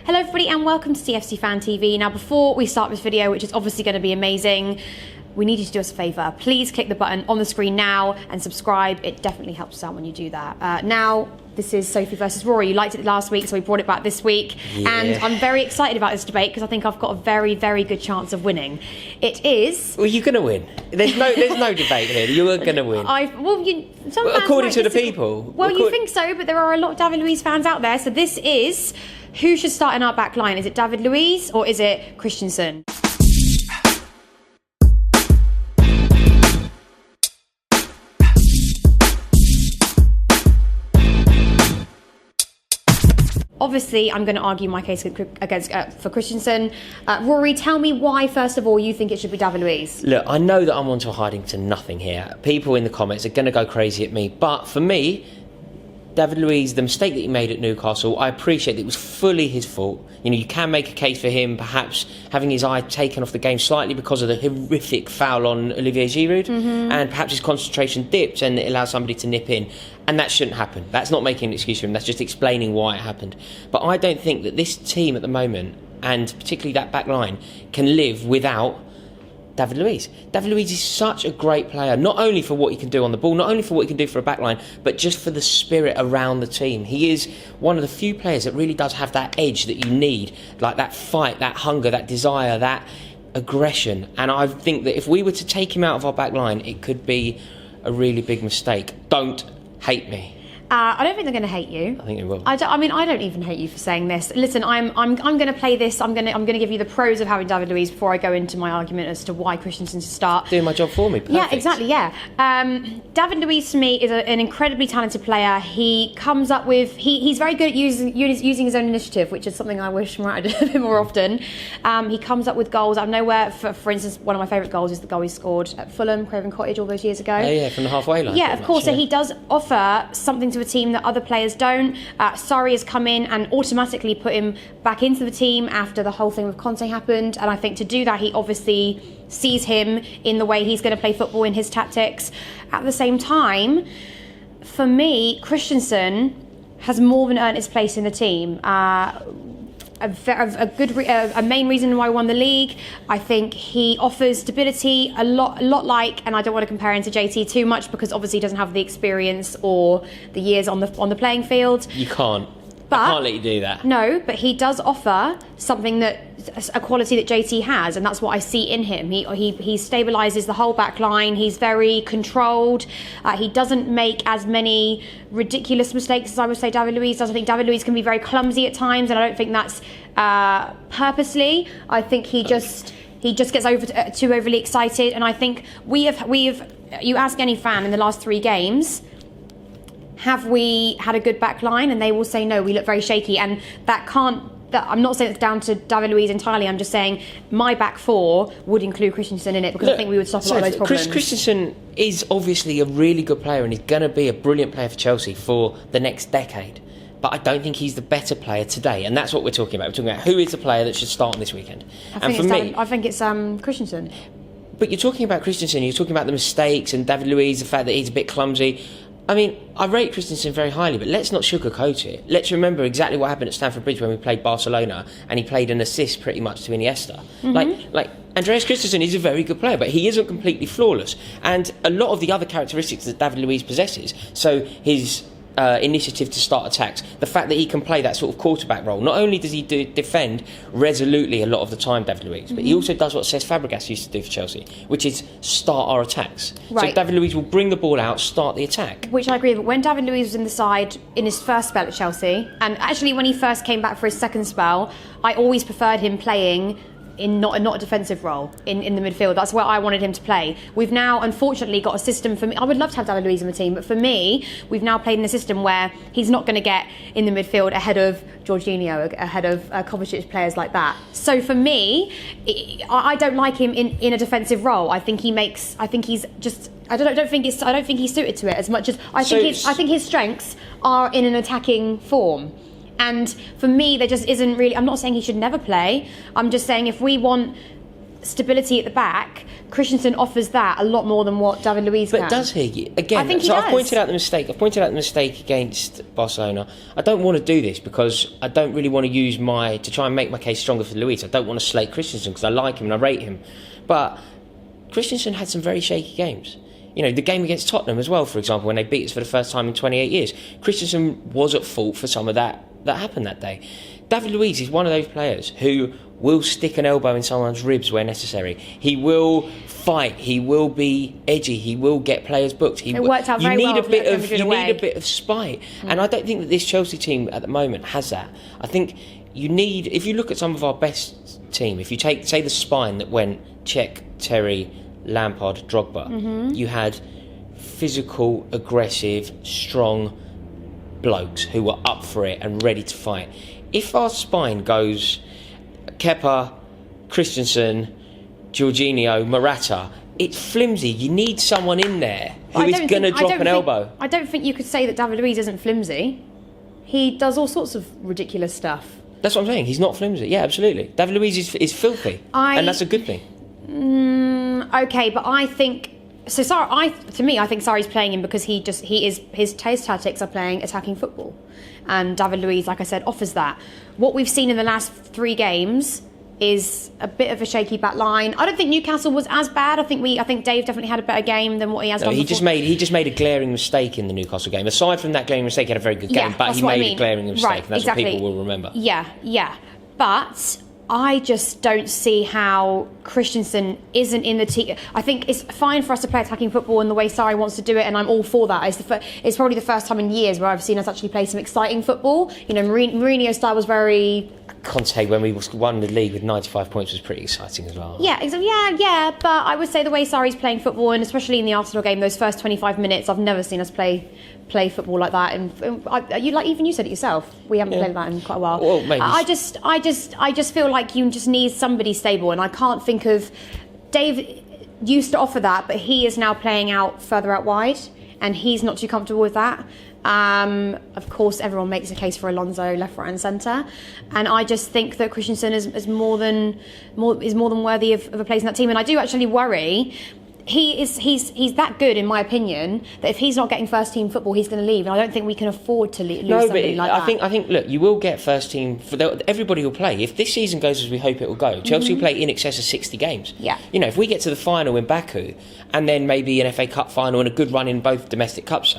Hello everybody and welcome to CFC Fan TV. Now before we start this video, which is obviously going to be amazing, we need you to do us a favour. Please click the button on the screen now and subscribe. It definitely helps us out when you do that. Now, this is Sophie versus Rory. You liked it last week, so we brought it back this week. Yeah. And I'm very excited about this debate because I think I've got a very, very good chance of winning. It is... Well, you're going to win. There's no debate here. You're going to win. According to the people. Well, you think so, but there are a lot of David Luiz fans out there. So this is... Who should start in our back line? Is it David Luiz or is it Christensen? Obviously, I'm going to argue my case for Christensen. Rory, tell me why, first of all, you think it should be David Luiz. Look, I know that I'm onto hiding to nothing here. People in the comments are going to go crazy at me. But for me, David Luiz, the mistake that he made at Newcastle, I appreciate that it was fully his fault. You know, you can make a case for him perhaps having his eye taken off the game slightly because of the horrific foul on Olivier Giroud, and perhaps his concentration dipped and it allowed somebody to nip in. And that shouldn't happen. That's not making an excuse for him. That's just explaining why it happened. But I don't think that this team at the moment, and particularly that back line, can live without David Luiz. David Luiz is such a great player, not only for what he can do on the ball, not only for what he can do for a backline, but just for the spirit around the team. He is one of the few players that really does have that edge that you need, like that fight, that hunger, that desire, that aggression. And I think that if we were to take him out of our backline, it could be a really big mistake. Don't hate me. I don't think they're going to hate you. I think they will. I don't even hate you for saying this. Listen, I'm going to play this. I'm going to give you the pros of having David Luiz before I go into my argument as to why Christensen should start. Doing my job for me. Perfect. Yeah, exactly. Yeah. David Luiz to me is an incredibly talented player. He comes up with he's very good at using his own initiative, which is something I wish I did a bit more often. He comes up with goals out of nowhere. For instance, one of my favourite goals is the goal he scored at Fulham, Craven Cottage, all those years ago. Yeah, from the halfway line. Yeah, of course. Yeah. So he does offer something to a team that other players don't. Sarri has come in and automatically put him back into the team after the whole thing with Conte happened, and I think to do that he obviously sees him in the way he's going to play football, in his tactics. At the same time, for me, Christensen has more than earned his place in the team. A main reason why I won the league. I think he offers stability a lot like, and I don't want to compare him to JT too much because obviously he doesn't have the experience or the years on the playing field. You can't. I can't let you do that. No, but he does offer something a quality that JT has, and that's what I see in him. He stabilises the whole back line. He's very controlled. He doesn't make as many ridiculous mistakes as I would say David Luiz does. I think David Luiz can be very clumsy at times, and I don't think that's purposely. I think he just gets too overly excited, and I think we have. You ask any fan in the last 3 games, have we had a good back line? And they will say no, we look very shaky. And I'm not saying it's down to David Luiz entirely, I'm just saying my back 4 would include Christensen in it because I think we would stop a lot of those problems. Christensen is obviously a really good player and he's going to be a brilliant player for Chelsea for the next decade. But I don't think he's the better player today, and that's what we're talking about. We're talking about who is the player that should start on this weekend. I think it's Christensen. But you're talking about Christensen, you're talking about the mistakes and David Luiz, the fact that he's a bit clumsy. I mean, I rate Christensen very highly, but let's not sugarcoat it. Let's remember exactly what happened at Stamford Bridge when we played Barcelona and he played an assist pretty much to Iniesta. Like Andreas Christensen is a very good player, but he isn't completely flawless. And a lot of the other characteristics that David Luiz possesses, so his initiative to start attacks, the fact that he can play that sort of quarterback role. Not only does he defend resolutely a lot of the time, David Luiz, but he also does what Cesc Fabregas used to do for Chelsea, which is start our attacks. Right. So David Luiz will bring the ball out, start the attack. Which I agree, but when David Luiz was in the side in his first spell at Chelsea, and actually when he first came back for his second spell, I always preferred him playing in not a defensive role in the midfield. That's where I wanted him to play. We've now unfortunately got a system for me. I would love to have David Luiz in the team, but for me, we've now played in a system where he's not going to get in the midfield ahead of Jorginho, ahead of Kovacic's players like that. So for me, I don't like him in a defensive role. I think he's just. I don't think he's suited to it as much as I think his strengths are in an attacking form. And for me, there just isn't really... I'm not saying he should never play. I'm just saying if we want stability at the back, Christensen offers that a lot more than what David Luiz can. But does he? Again, I think he I've does. pointed out the mistake. I've pointed out the mistake against Barcelona. I don't want to do this because I don't really want to use to try and make my case stronger for Luiz. I don't want to slate Christensen because I like him and I rate him. But Christensen had some very shaky games. You know, the game against Tottenham as well, for example, when they beat us for the first time in 28 years. Christensen was at fault for some of that happened that day. David Luiz is one of those players who will stick an elbow in someone's ribs where necessary. He will fight. He will be edgy. He will get players booked. It worked out very well. You need a bit of spite. And I don't think that this Chelsea team at the moment has that. I think you need, if you look at some of our best team, if you take, say, the spine that went Cech, Terry, Lampard, Drogba, you had physical, aggressive, strong blokes who were up for it and ready to fight. If our spine goes Kepa, Christensen, Jorginho, Morata, it's flimsy. You need someone in there who is going to drop an elbow. I don't think you could say that David Luiz isn't flimsy. He does all sorts of ridiculous stuff. That's what I'm saying. He's not flimsy. Yeah, absolutely. David Luiz is filthy, and that's a good thing. Okay, but I think so. I think Sarri's playing him because his tactics are playing attacking football, and David Luiz, like I said, offers that. What we've seen in the last 3 games is a bit of a shaky back line. I don't think Newcastle was as bad. I think Dave definitely had a better game than what he has done before. He just made a glaring mistake in the Newcastle game. Aside from that glaring mistake, he had a very good game, but he made a glaring mistake, right, and that's exactly. what people will remember. Yeah. But I just don't see how Christensen isn't in the team. I think it's fine for us to play attacking football in the way Sarri wants to do it, and I'm all for that. It's probably the first time in years where I've seen us actually play some exciting football. You know, Mourinho's style was very... Conte, when we won the league with 95 points, was pretty exciting as well. Yeah, but I would say the way Sarri's playing football, and especially in the Arsenal game, those first 25 minutes, I've never seen us play football like that. And even you said it yourself. We haven't played that in quite a while. Well, maybe. I just feel like you just need somebody stable, and I can't think of... Dave used to offer that, but he is now playing out further out wide, and he's not too comfortable with that. Of course, everyone makes a case for Alonso left, right, and centre, and I just think that Christensen is more than worthy of a place in that team. And I do actually worry. He's that good, in my opinion, that if he's not getting first team football, he's going to leave, and I don't think we can afford to lose somebody like that. I think. Look, you will get first team. Everybody will play. If this season goes as we hope it will go, Chelsea will play in excess of 60 games. Yeah. You know, if we get to the final in Baku, and then maybe an FA Cup final and a good run in both domestic cups,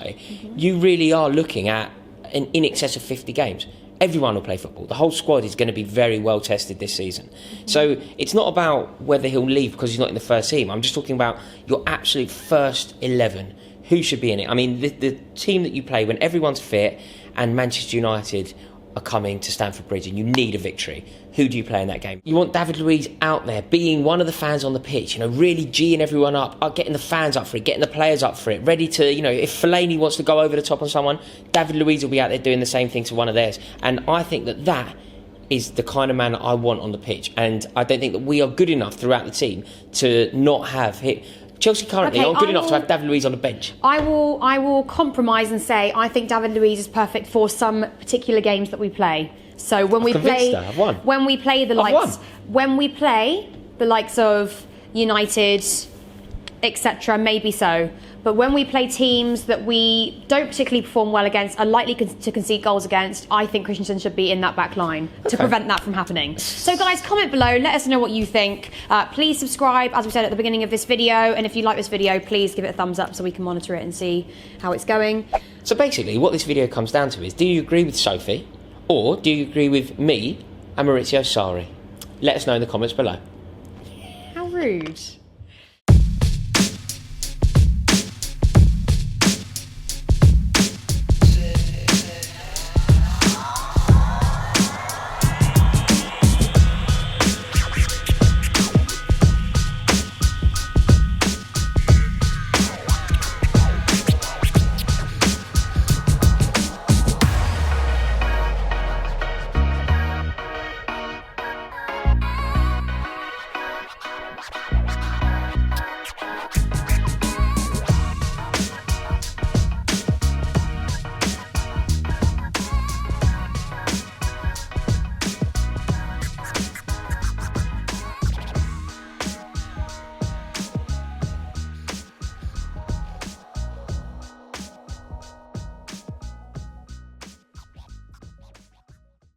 you really are looking at in excess of 50 games. Everyone will play football. The whole squad is going to be very well tested this season. So it's not about whether he'll leave because he's not in the first team. I'm just talking about your absolute first 11. Who should be in it? I mean, the team that you play when everyone's fit and Manchester United are coming to Stamford Bridge and you need a victory. Who do you play in that game? You want David Luiz out there being one of the fans on the pitch, really geeing everyone up, getting the fans up for it, getting the players up for it, ready to, if Fellaini wants to go over the top on someone, David Luiz will be out there doing the same thing to one of theirs. And I think that is the kind of man that I want on the pitch. And I don't think that we are good enough throughout the team to not have hit. Chelsea currently aren't good enough to have David Luiz on the bench. I will compromise and say I think David Luiz is perfect for some particular games that we play. So when we play the likes of United, etc., maybe so. But when we play teams that we don't particularly perform well against, are likely to concede goals against, I think Christensen should be in that back line to prevent that from happening. So guys, comment below, let us know what you think. Please subscribe, as we said at the beginning of this video, and if you like this video, please give it a thumbs up so we can monitor it and see how it's going. So basically, what this video comes down to is, do you agree with Sophie, or do you agree with me and Maurizio Sarri? Let us know in the comments below. How rude.